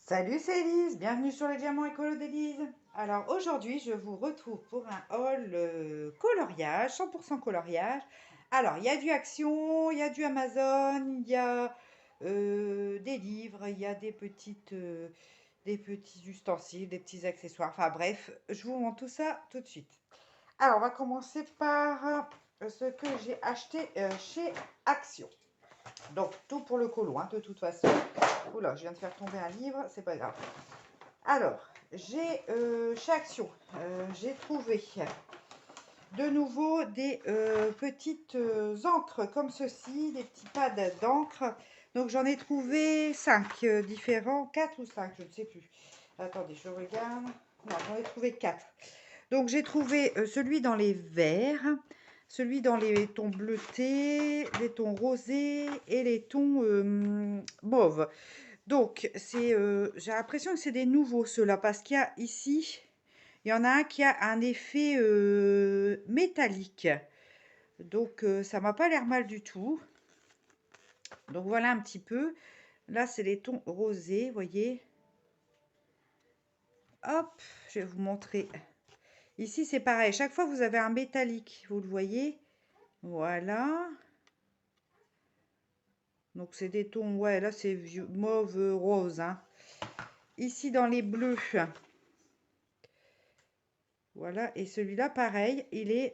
Salut, c'est Elise, bienvenue sur les diamants écolo d'Elise. Alors aujourd'hui, je vous retrouve pour un haul coloriage, 100% coloriage. Alors, il y a du Action, il y a du Amazon, il y a des livres, il y a des petits ustensiles, des petits accessoires. Enfin bref, je vous montre tout ça tout de suite. Alors, on va commencer par ce que j'ai acheté chez Action. Donc, tout pour le colo, hein, de toute façon. Oula, je viens de faire tomber un livre, c'est pas grave. Alors, j'ai chez Action, j'ai trouvé de nouveau des petites encres comme ceci, des petits pads d'encre. Donc, j'en ai trouvé 5 différents, 4 ou 5, je ne sais plus. Attendez, je regarde. Non, j'en ai trouvé 4. Donc, j'ai trouvé celui dans les verts, celui dans les tons bleutés, les tons rosés et les tons mauves. Donc, j'ai l'impression que c'est des nouveaux ceux-là, parce qu'il y a ici, il y en a un qui a un effet métallique. Donc, ça m'a pas l'air mal du tout. Donc, voilà un petit peu. Là, c'est les tons rosés, vous voyez. Hop, je vais vous montrer. Ici, c'est pareil. Chaque fois, vous avez un métallique, vous le voyez. Voilà. Donc, c'est des tons, ouais, là, c'est mauve rose, hein. Ici, dans les bleus, voilà. Et celui-là, pareil, il est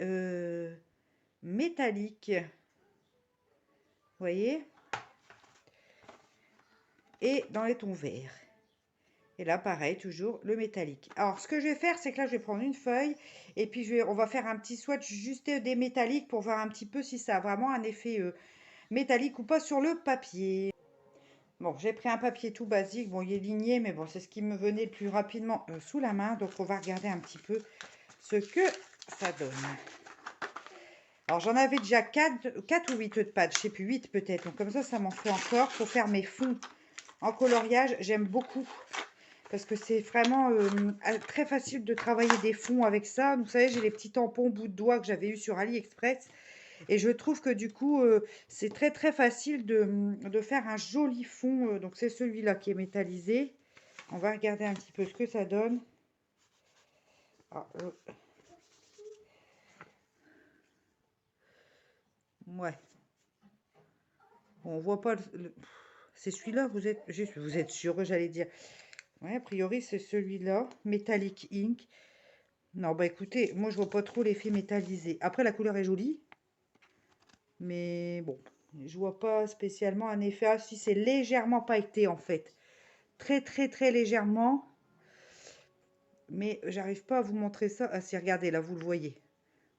métallique. Vous voyez? Et dans les tons verts. Et là, pareil, toujours le métallique. Alors, ce que je vais faire, c'est que là, je vais prendre une feuille et puis on va faire un petit swatch juste des métalliques pour voir un petit peu si ça a vraiment un effet métallique ou pas sur le papier. Bon, j'ai pris un papier tout basique. Bon, il est ligné, mais bon, c'est ce qui me venait le plus rapidement sous la main. Donc, on va regarder un petit peu ce que ça donne. Alors, j'en avais déjà 4 ou 8 de pâte, je sais plus, 8 peut-être. Donc, comme ça m'en fait encore pour faire mes fonds en coloriage. J'aime beaucoup parce que c'est vraiment très facile de travailler des fonds avec ça. Vous savez, j'ai les petits tampons bout de doigt que j'avais eu sur AliExpress. Et je trouve que du coup, c'est très très facile de faire un joli fond. Donc, c'est celui-là qui est métallisé. On va regarder un petit peu ce que ça donne. Ah, ouais. Bon, on voit pas c'est celui-là, vous êtes sûr, j'allais dire. Ouais, a priori, c'est celui-là, Metallic Ink. Non, bah écoutez, moi, je vois pas trop l'effet métallisé. Après, la couleur est jolie, mais bon, je vois pas spécialement un effet. Ah, si, c'est légèrement pailleté, en fait. Très, très, très légèrement. Mais j'arrive pas à vous montrer ça. Ah, si, regardez, là, vous le voyez.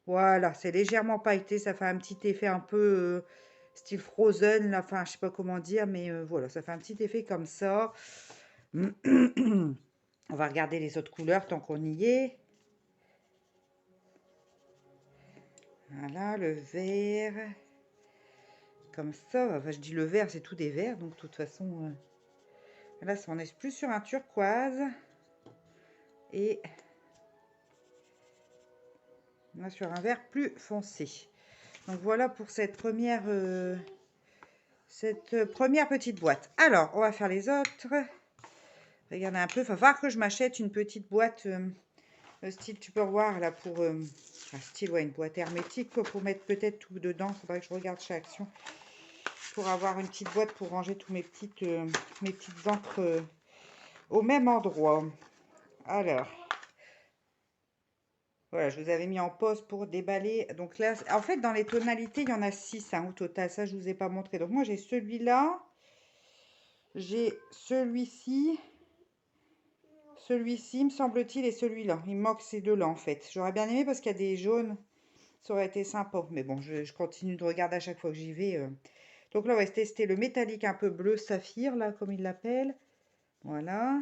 Voilà, c'est légèrement pailleté. Ça fait un petit effet un peu style Frozen, là. Enfin, je sais pas comment dire, mais voilà, ça fait un petit effet comme ça. On va regarder les autres couleurs tant qu'on y est. Voilà, le vert. Comme ça. Enfin, je dis le vert, c'est tout des verts. Donc, de toute façon, là, on est plus sur un turquoise. Et là, sur un vert plus foncé. Donc, voilà pour cette première petite boîte. Alors, on va faire les autres. Regardez un peu. Il va falloir que je m'achète une petite boîte style Tupperware là pour style ouais, une boîte hermétique quoi, pour mettre peut-être tout dedans. Il faudrait que je regarde chez Action pour avoir une petite boîte pour ranger tous mes petites encres au même endroit. Alors voilà, je vous avais mis en pause pour déballer. Donc là, en fait, dans les tonalités, il y en a 6 hein, au total. Ça, je vous ai pas montré. Donc moi, j'ai celui-là, j'ai celui-ci, me semble-t-il, et celui-là. Il me manque ces deux-là, en fait. J'aurais bien aimé parce qu'il y a des jaunes. Ça aurait été sympa. Mais bon, je continue de regarder à chaque fois que j'y vais. Donc là, on va tester le métallique un peu bleu saphir, là, comme il l'appelle. Voilà.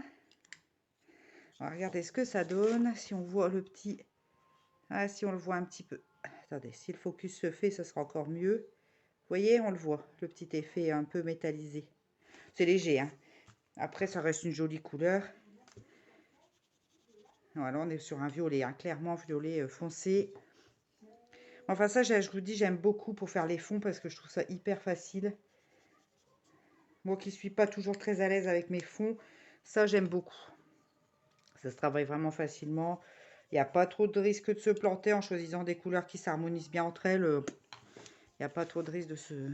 On va regarder ce que ça donne. Si on voit le petit... Ah, si on le voit un petit peu. Attendez, si le focus se fait, ça sera encore mieux. Vous voyez, on le voit, le petit effet un peu métallisé. C'est léger, hein. Après, ça reste une jolie couleur. Voilà, on est sur un violet, hein, clairement violet foncé. Enfin, ça, je vous dis, j'aime beaucoup pour faire les fonds parce que je trouve ça hyper facile. Moi qui suis pas toujours très à l'aise avec mes fonds, Ça, j'aime beaucoup. Ça se travaille vraiment facilement. Il n'y a pas trop de risque de se planter en choisissant des couleurs qui s'harmonisent bien entre elles. Il n'y a pas trop de risque de se...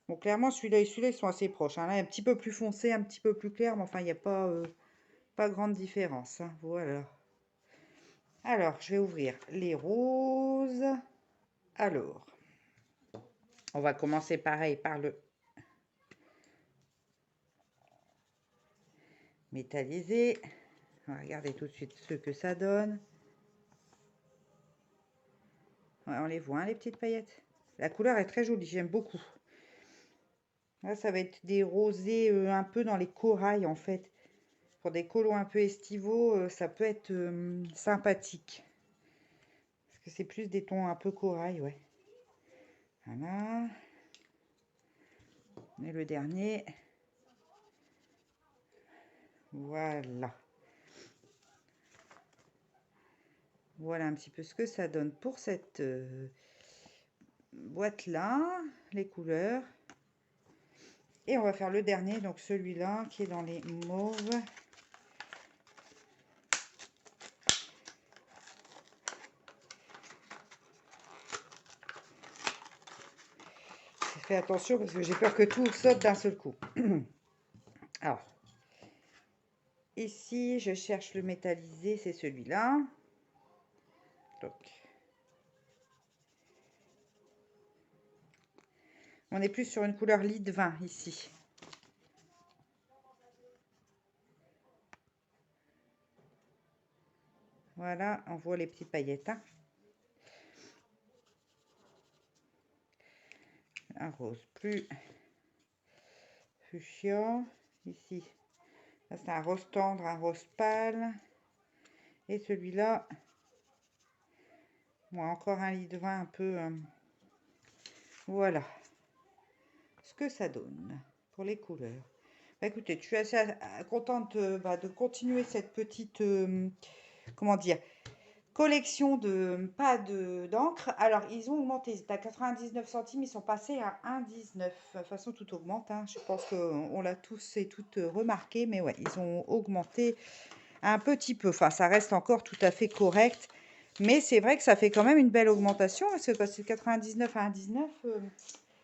Bon, clairement, celui-là et celui-là, ils sont assez proches, hein. Là, un petit peu plus foncé, un petit peu plus clair, mais enfin, il n'y a pas grande différence, hein. Voilà. Alors, je vais ouvrir les roses. Alors, on va commencer pareil par le métallisé. On va regarder tout de suite ce que ça donne. Ouais, on les voit, hein, les petites paillettes. La couleur est très jolie, j'aime beaucoup. Là, ça va être des rosés un peu dans les corails, en fait. Pour des colos un peu estivaux, ça peut être sympathique. Parce que c'est plus des tons un peu corail, ouais. Voilà. Et le dernier. Voilà. Voilà un petit peu ce que ça donne pour cette boîte-là, les couleurs. Et on va faire le dernier, donc celui-là qui est dans les mauves. Fais attention parce que j'ai peur que tout saute d'un seul coup. Alors, ici, je cherche le métallisé, c'est celui-là. Donc, on est plus sur une couleur lit de vin ici. Voilà, on voit les petites paillettes, hein. Un rose plus fuchsia. Ici, c'est un rose tendre, un rose pâle. Et celui-là, bon, encore un lit de vin un peu... voilà ce que ça donne pour les couleurs. Bah, écoutez, je suis assez contente de continuer cette petite... comment dire, collection de pas d'encre. Alors, ils ont augmenté. Ils étaient à 99 centimes. Ils sont passés à 1,19. De toute façon, tout augmente, hein. Je pense qu'on l'a tous et toutes remarqué. Mais ouais, ils ont augmenté un petit peu. Enfin, ça reste encore tout à fait correct. Mais c'est vrai que ça fait quand même une belle augmentation. Parce que passer de 99 à 1,19,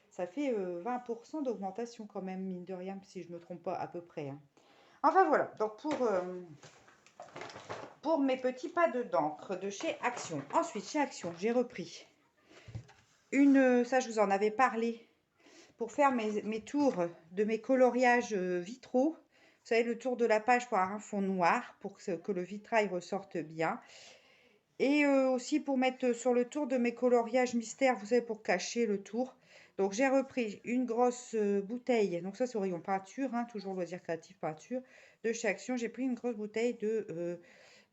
ça fait 20% d'augmentation quand même, mine de rien, si je ne me trompe pas à peu près, hein. Enfin, voilà. Donc, pour mes petits pas d'encre de chez Action. Ensuite, chez Action, j'ai repris ça je vous en avais parlé, pour faire mes tours de mes coloriages vitraux. Vous savez, le tour de la page pour avoir un fond noir, pour que le vitrail ressorte bien. Et aussi pour mettre sur le tour de mes coloriages mystères, vous savez, pour cacher le tour. Donc j'ai repris une grosse bouteille, donc ça c'est au rayon peinture, hein, toujours loisir créatif peinture, de chez Action. J'ai pris une grosse bouteille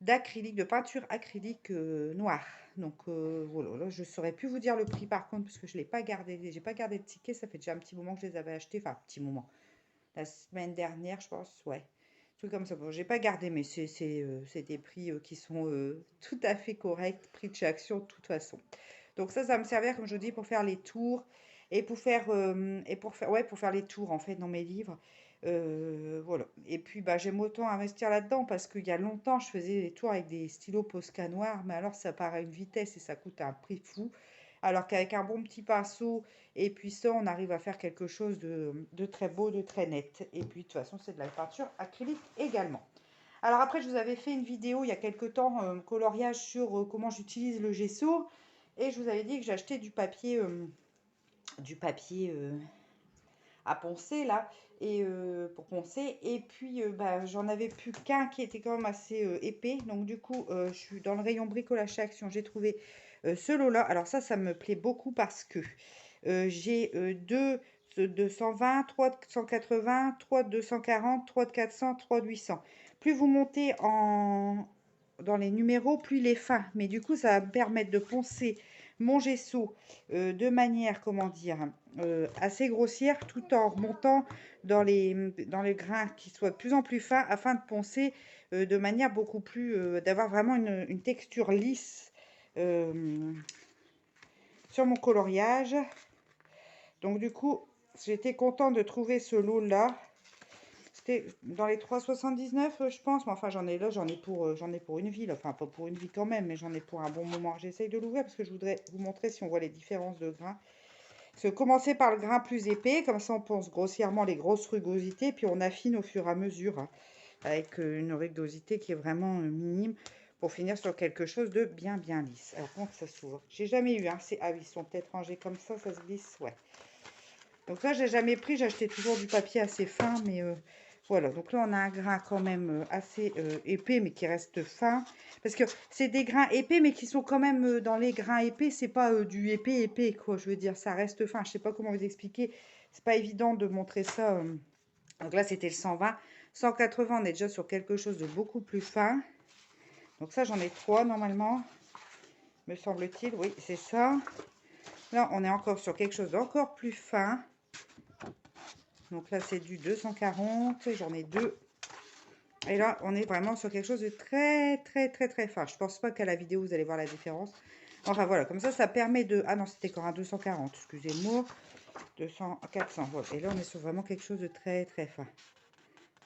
d'acrylique, de peinture acrylique noire. Donc voilà, là, je ne saurais plus vous dire le prix par contre, parce que je ne l'ai pas gardé. J'ai pas gardé le ticket, ça fait déjà un petit moment que je les avais achetés. Enfin, un petit moment. La semaine dernière, je pense, ouais. Truc comme ça. Bon, j'ai pas gardé, mais c'est des prix qui sont tout à fait corrects, prix de chez Action de toute façon. Donc ça me servir, comme je vous dis, pour faire les tours ouais, pour faire les tours en fait dans mes livres. Voilà. Et puis bah, j'aime autant investir là-dedans parce qu'il y a longtemps, je faisais les tours avec des stylos Posca noirs, mais alors ça part à une vitesse et ça coûte un prix fou. Alors qu'avec un bon petit pinceau et puis ça, on arrive à faire quelque chose de très beau, de très net. Et puis de toute façon, c'est de la peinture acrylique également. Alors après, je vous avais fait une vidéo il y a quelques temps, coloriage sur comment j'utilise le gesso. Et je vous avais dit que j'achetais du papier à poncer là, et pour poncer. Et puis bah, j'en avais plus qu'un qui était quand même assez épais. Donc du coup, je suis dans le rayon bricolage chez Action. J'ai trouvé ce lot-là. Alors ça me plaît beaucoup parce que j'ai deux de 220, 3 de 180, 3 de 240, 3 de 400, 3 de 800. Plus vous montez dans les numéros, plus il est fin. Mais du coup, ça va me permettre de poncer mon gesso de manière, comment dire, assez grossière, tout en remontant dans les grains qui soient de plus en plus fins, afin de poncer de manière beaucoup plus, d'avoir vraiment une texture lisse sur mon coloriage. Donc du coup, j'étais contente de trouver ce lot là, parce C'était dans les 3,79 je pense. Mais enfin, j'en ai là, j'en ai pour une vie. Là. Enfin, pas pour une vie quand même, mais j'en ai pour un bon moment. J'essaye de l'ouvrir parce que je voudrais vous montrer si on voit les différences de grains. Parce que commencer par le grain plus épais, comme ça on pense grossièrement les grosses rugosités, puis on affine au fur et à mesure, hein, avec une rugosité qui est vraiment minime, pour finir sur quelque chose de bien bien lisse. Alors comment que ça s'ouvre? J'ai jamais eu, hein. Ah oui, ils sont peut-être rangés comme ça se glisse, ouais. Donc là, j'ai jamais pris, j'achetais toujours du papier assez fin, mais voilà. Donc là, on a un grain quand même assez épais, mais qui reste fin. Parce que c'est des grains épais, mais qui sont quand même dans les grains épais, c'est pas du épais épais, quoi. Je veux dire, ça reste fin. Je sais pas comment vous expliquer. C'est pas évident de montrer ça. Donc là, c'était le 120. 180, on est déjà sur quelque chose de beaucoup plus fin. Donc ça, j'en ai 3 normalement, me semble-t-il. Oui, c'est ça. Là, on est encore sur quelque chose d'encore plus fin. Donc là, c'est du 240. J'en ai 2. Et là, on est vraiment sur quelque chose de très, très, très, très fin. Je pense pas qu'à la vidéo, vous allez voir la différence. Enfin, voilà. Comme ça permet de... Ah non, c'était encore un 240. Excusez-moi. 200, 400. Voilà. Et là, on est sur vraiment quelque chose de très, très fin.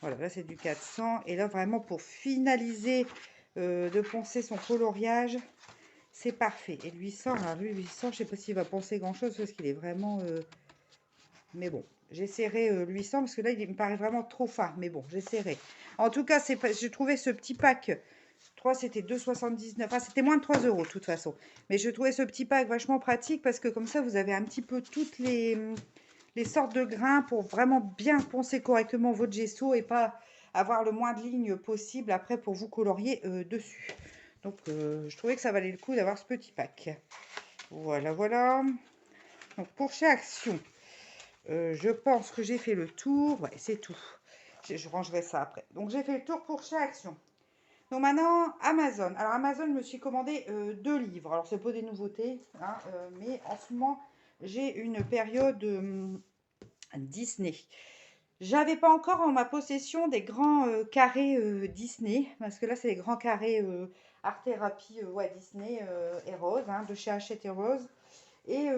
Voilà. Là, c'est du 400. Et là, vraiment, pour finaliser de poncer son coloriage, c'est parfait. Et le 800, alors lui, 800, je sais pas s'il va poncer grand-chose parce qu'il est vraiment... Mais bon, j'essaierai le 800 parce que là, il me paraît vraiment trop fin. Mais bon, j'essaierai. En tout cas, j'ai trouvé ce petit pack. 3, c'était 2,79. Enfin, c'était moins de 3 euros de toute façon. Mais je trouvais ce petit pack vachement pratique parce que comme ça, vous avez un petit peu toutes les sortes de grains pour vraiment bien poncer correctement votre gesso et pas avoir le moins de lignes possible après pour vous colorier dessus. Donc, je trouvais que ça valait le coup d'avoir ce petit pack. Voilà, voilà. Donc, pour chez Action, je pense que j'ai fait le tour. Ouais, c'est tout. Je rangerai ça après. Donc, j'ai fait le tour pour chez Action. Donc, maintenant, Amazon. Alors, Amazon, je me suis commandé 2 livres. Alors, c'est pas des nouveautés, hein, mais en ce moment, j'ai une période Disney. J'avais pas encore en ma possession des grands carrés Disney, parce que là, c'est les grands carrés Art Thérapie ouais, Disney et Rose, hein, de chez Hachette et Rose. Et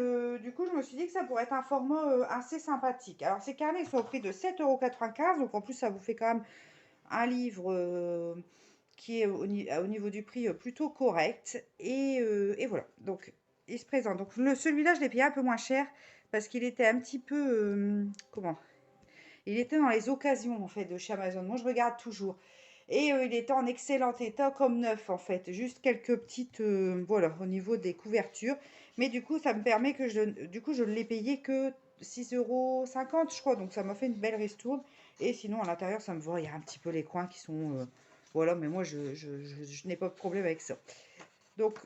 du coup, je me suis dit que ça pourrait être un format assez sympathique. Alors, ces carnets sont au prix de 7,95 €. Donc, en plus, ça vous fait quand même un livre qui est au niveau du prix plutôt correct. Et voilà. Donc, il se présente. Donc, celui-là, je l'ai payé un peu moins cher parce qu'il était un petit peu... comment? Il était dans les occasions, en fait, de chez Amazon. Moi, je regarde toujours. Et il était en excellent état, comme neuf, en fait. Juste quelques petites, voilà, au niveau des couvertures. Mais du coup, ça me permet que je ne l'ai payé que 6,50 €, je crois. Donc, ça m'a fait une belle ristourne. Et sinon, à l'intérieur, ça me va. Il y a un petit peu les coins qui sont... voilà, mais moi, je n'ai pas de problème avec ça. Donc,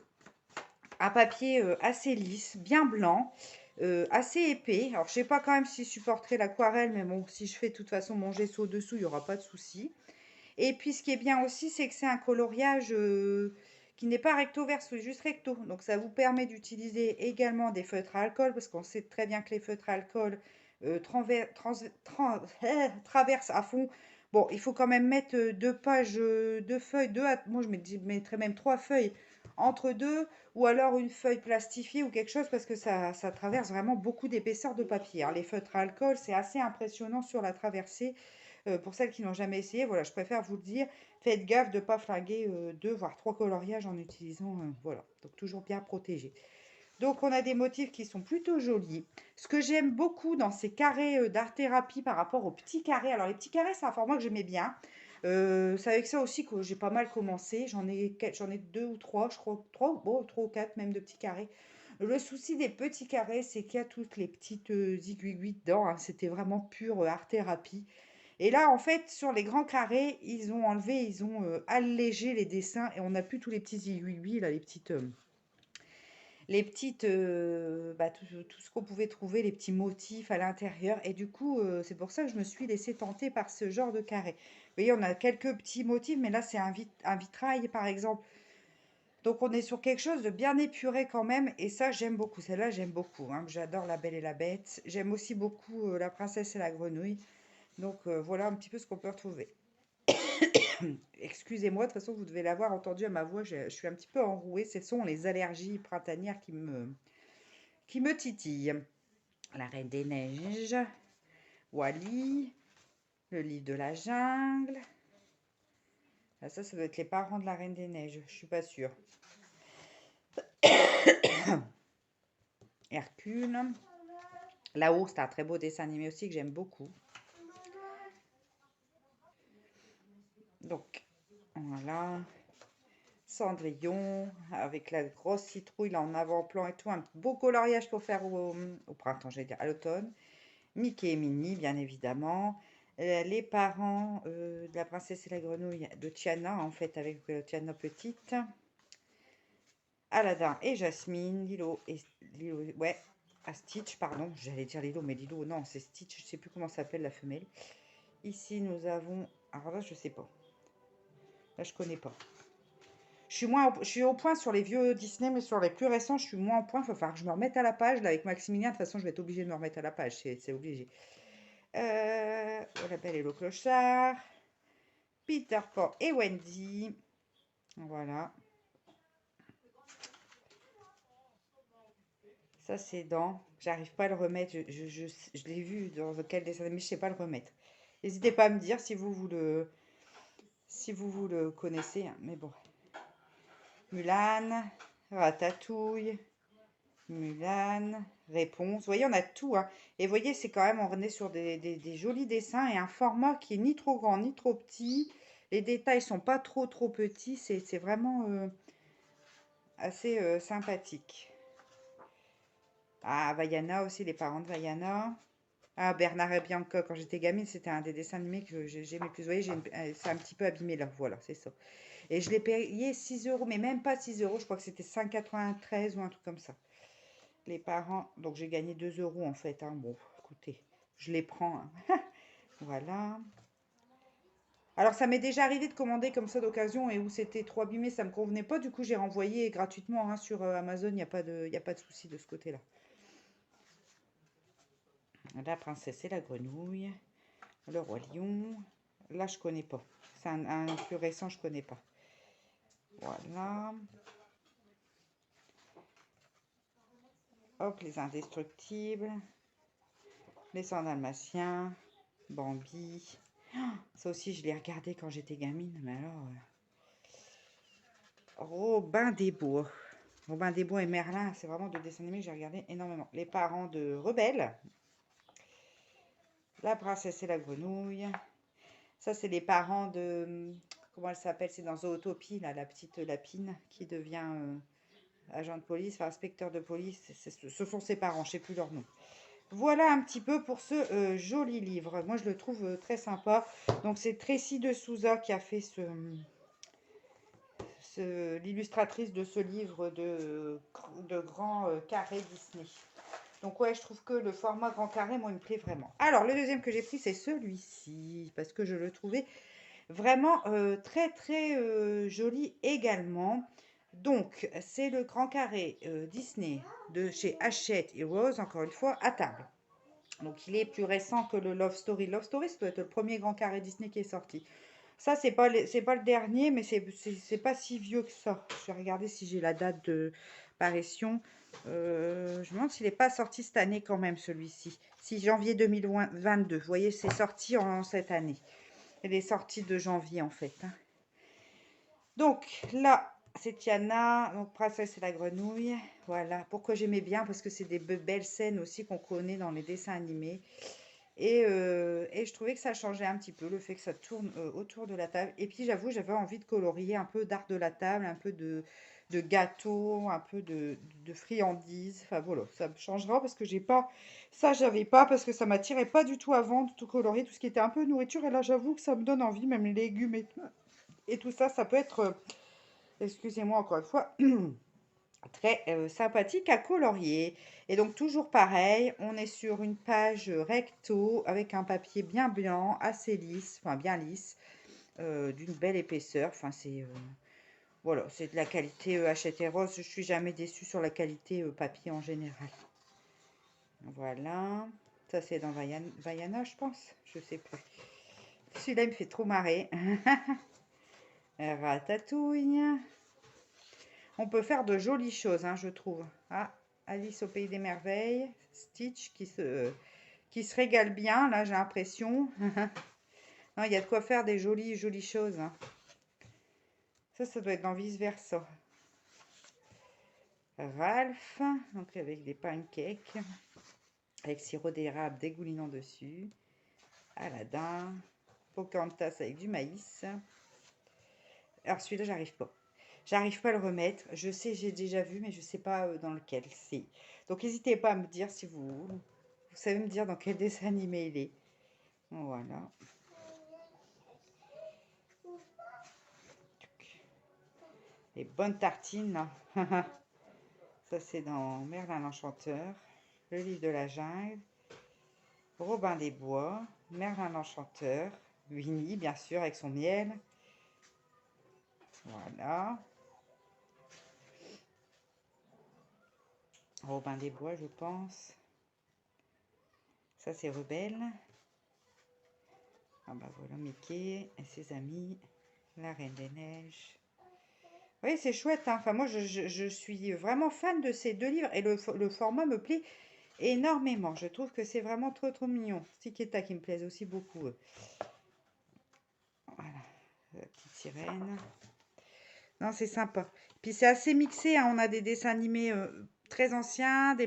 un papier assez lisse, bien blanc, assez épais. Alors, je sais pas quand même s'il supporterait l'aquarelle, mais bon, si je fais de toute façon mon gesso dessous, il n'y aura pas de souci. Et puis, ce qui est bien aussi, c'est que c'est un coloriage qui n'est pas recto verso, juste recto. Donc, ça vous permet d'utiliser également des feutres à alcool, parce qu'on sait très bien que les feutres à alcool traversent à fond. Bon, il faut quand même mettre 2 pages, 2 feuilles, moi je mettrais même 3 feuilles entre deux, ou alors une feuille plastifiée ou quelque chose, parce que ça traverse vraiment beaucoup d'épaisseur de papier, hein. Les feutres à alcool, c'est assez impressionnant sur la traversée. Pour celles qui n'ont jamais essayé, voilà, je préfère vous le dire, faites gaffe de ne pas flinguer 2 voire 3 coloriages en utilisant, voilà, donc toujours bien protégé. Donc on a des motifs qui sont plutôt jolis. Ce que j'aime beaucoup dans ces carrés d'art-thérapie par rapport aux petits carrés, alors les petits carrés, c'est un format que j'aimais bien. C'est avec ça aussi que j'ai pas mal commencé. J'en ai 2 ou 3, je crois, 3, bon, 3 ou 4 même de petits carrés. Le souci des petits carrés, c'est qu'il y a toutes les petites aiguilles dedans, hein. C'était vraiment pur art-thérapie. Et là, en fait, sur les grands carrés, ils ont enlevé, ils ont allégé les dessins et on n'a plus tous les petits aiguilles, là, les petites, bah, tout ce qu'on pouvait trouver, les petits motifs à l'intérieur. Et du coup, c'est pour ça que je me suis laissée tenter par ce genre de carré. Vous voyez, on a quelques petits motifs, mais là, c'est un vitrail, par exemple. Donc, on est sur quelque chose de bien épuré quand même. Et ça, j'aime beaucoup. Celle-là, j'aime beaucoup, hein. J'adore La Belle et la Bête. J'aime aussi beaucoup La Princesse et la Grenouille. Donc, voilà un petit peu ce qu'on peut retrouver. Excusez-moi, de toute façon, vous devez l'avoir entendu à ma voix, je suis un petit peu enrouée. Ce sont les allergies printanières qui me titillent. La Reine des Neiges, Wally, Le livre de la jungle. Ah, ça doit être les parents de la Reine des Neiges. Je suis pas sûre. Hercule. Là-haut, c'est un très beau dessin animé aussi que j'aime beaucoup. Donc, voilà. Cendrillon, avec la grosse citrouille là en avant-plan et tout. Un beau coloriage pour faire au printemps, j'allais dire, à l'automne. Mickey et Minnie, bien évidemment. Les parents de la princesse et la grenouille de Tiana, en fait, avec Tiana petite. Aladdin et Jasmine, Lilo, ouais, à Stitch, pardon, j'allais dire Lilo, mais Lilo, non, c'est Stitch, je sais plus comment s'appelle la femelle. Ici, nous avons, alors là, je sais pas, là, je connais pas. Je suis au point sur les vieux Disney, mais sur les plus récents, je suis moins au point. Il va falloir que je me remette à la page. Là, avec Maximilien, de toute façon, je vais être obligée de me remettre à la page, c'est obligé. La Belle et le Clochard, Peter Pan et Wendy. Voilà. Ça, c'est dans. J'arrive pas à le remettre. Je l'ai vu dans quel dessin animé, je sais pas le remettre. N'hésitez pas à me dire si vous le connaissez, hein. Mais bon. Mulan, Ratatouille, Mulan, Réponse. Vous voyez, on a tout, hein. Et vous voyez, c'est quand même, on est sur des jolis dessins et un format qui est ni trop grand ni trop petit. Les détails sont pas trop petits. C'est vraiment assez sympathique. Ah, Vaiana aussi, les parents de Vaiana. Ah, Bernard et Bianca, quand j'étais gamine, c'était un des dessins animés que j'aimais le plus. Vous voyez, c'est un petit peu abîmé là, voilà, c'est ça. Et je l'ai payé 6 euros, mais même pas 6 euros, je crois que c'était 5,93 ou un truc comme ça. Les parents, donc j'ai gagné 2 euros en fait, hein. Bon, écoutez, je les prends, hein. Voilà. Alors, ça m'est déjà arrivé de commander comme ça d'occasion et où c'était trop abîmé, ça me convenait pas. Du coup, j'ai renvoyé gratuitement, hein, sur Amazon, il y a pas de souci de ce côté-là. La princesse et la grenouille. Le roi lion. Là, je connais pas. C'est un plus récent, je connais pas. Voilà. Hop, les indestructibles. Les 100 dalmatiens. Bambi. Ça aussi, je l'ai regardé quand j'étais gamine. Mais alors. Robin des Bois. Robin des Bois et Merlin, c'est vraiment deux dessins animés que j'ai regardé énormément. Les parents de Rebelle. La princesse et la grenouille. Ça, c'est les parents de. Comment elle s'appelle? C'est dans Zootopie, là, la petite lapine qui devient agent de police, enfin inspecteur de police. Ce sont ses parents, je ne sais plus leur nom. Voilà un petit peu pour ce joli livre. Moi, je le trouve très sympa. Donc, c'est Tracy de Souza qui a fait l'illustratrice de ce livre de grand carré Disney. Donc ouais, je trouve que le format grand carré, moi, il me plaît vraiment. Alors, le deuxième que j'ai pris, c'est celui-ci, parce que je le trouvais vraiment très, très joli également. Donc, c'est le grand carré Disney de chez Hachette et Rose, encore une fois, à table. Donc, il est plus récent que le Love Story. Love Story, ça doit être le premier grand carré Disney qui est sorti. Ça, c'est pas le dernier, mais c'est pas si vieux que ça. Je vais regarder si j'ai la date de parution. Je me demande s'il n'est pas sorti cette année quand même, celui-ci. Si, janvier 2022. Vous voyez, c'est sorti en cette année. Elle est sortie de janvier, en fait, hein. Donc, là, c'est Tiana, donc Princesse et la grenouille. Voilà, pourquoi j'aimais bien, parce que c'est des belles scènes aussi qu'on connaît dans les dessins animés. Et je trouvais que ça changeait un petit peu, le fait que ça tourne autour de la table. Et puis j'avoue, j'avais envie de colorier un peu d'art de la table, un peu de gâteau, un peu de friandises. Enfin voilà, ça me changera parce que j'ai pas, ça j'avais pas, parce que ça m'attirait pas du tout avant de tout colorier, tout ce qui était un peu nourriture. Et là j'avoue que ça me donne envie, même les légumes et tout ça, ça peut être, excusez-moi encore une fois, très sympathique à colorier. Et donc toujours pareil, on est sur une page recto avec un papier bien blanc, assez lisse, enfin bien lisse, d'une belle épaisseur. Enfin c'est voilà, c'est de la qualité Hachette et Rose. Je suis jamais déçue sur la qualité papier en général. Voilà, ça c'est dans Vaiana, je pense, je sais plus. Celui-là il me fait trop marrer. Ratatouille. On peut faire de jolies choses, hein, je trouve. Ah, Alice au pays des merveilles, Stitch qui se régale bien, là j'ai l'impression. Non, il y a de quoi faire des jolies choses, hein. Ça doit être dans Vice Versa. Ralph, donc avec des pancakes, avec sirop d'érable dégoulinant dessus. Aladdin, Pocahontas avec du maïs. Alors celui-là, j'arrive pas. J'arrive pas à le remettre. Je sais, j'ai déjà vu, mais je sais pas dans lequel c'est. Donc n'hésitez pas à me dire si vous savez me dire dans quel dessin animé il est. Voilà. Les bonnes tartines, là. Ça, c'est dans Merlin l'Enchanteur, Le Livre de la Jungle, Robin des Bois, Merlin l'Enchanteur, Winnie, bien sûr, avec son miel. Voilà. Robin des Bois, je pense. Ça, c'est Rebelle. Ah bah voilà, Mickey et ses amis. La Reine des Neiges. Oui, c'est chouette, hein. Enfin, moi, je suis vraiment fan de ces deux livres. Et le format me plaît énormément. Je trouve que c'est vraiment trop mignon. Tic et Tac, qui me plaisent aussi beaucoup. Voilà, la petite sirène. Non, c'est sympa. Puis c'est assez mixé, hein. On a des dessins animés très anciens,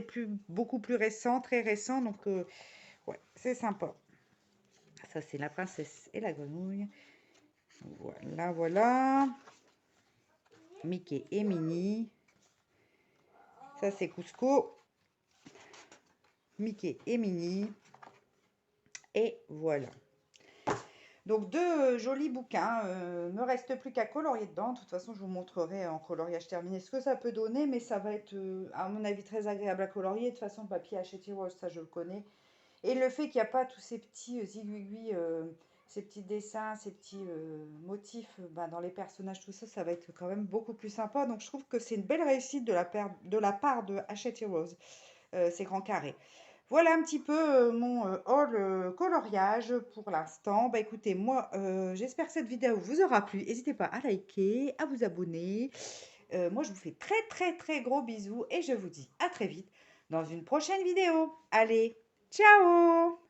beaucoup plus récents, très récents. Donc, ouais, c'est sympa. Ça, c'est La Princesse et la Grenouille. Voilà, voilà. Mickey et Minnie. Ça, c'est Cusco. Mickey et Minnie. Et voilà. Donc, deux jolis bouquins. Ne reste plus qu'à colorier dedans. De toute façon, je vous montrerai en coloriage terminé ce que ça peut donner. Mais ça va être, à mon avis, très agréable à colorier. De toute façon, le papier Hachette Heroes, ça, je le connais. Et le fait qu'il n'y a pas tous ces petits aiguilles, ces petits dessins, ces petits motifs dans les personnages, tout ça, ça va être quand même beaucoup plus sympa. Donc, je trouve que c'est une belle réussite de la part de Hachette Heroes, ces grands carrés. Voilà un petit peu mon haul coloriage pour l'instant. Bah écoutez, moi, j'espère que cette vidéo vous aura plu. N'hésitez pas à liker, à vous abonner. Moi, je vous fais très gros bisous et je vous dis à très vite dans une prochaine vidéo. Allez, ciao!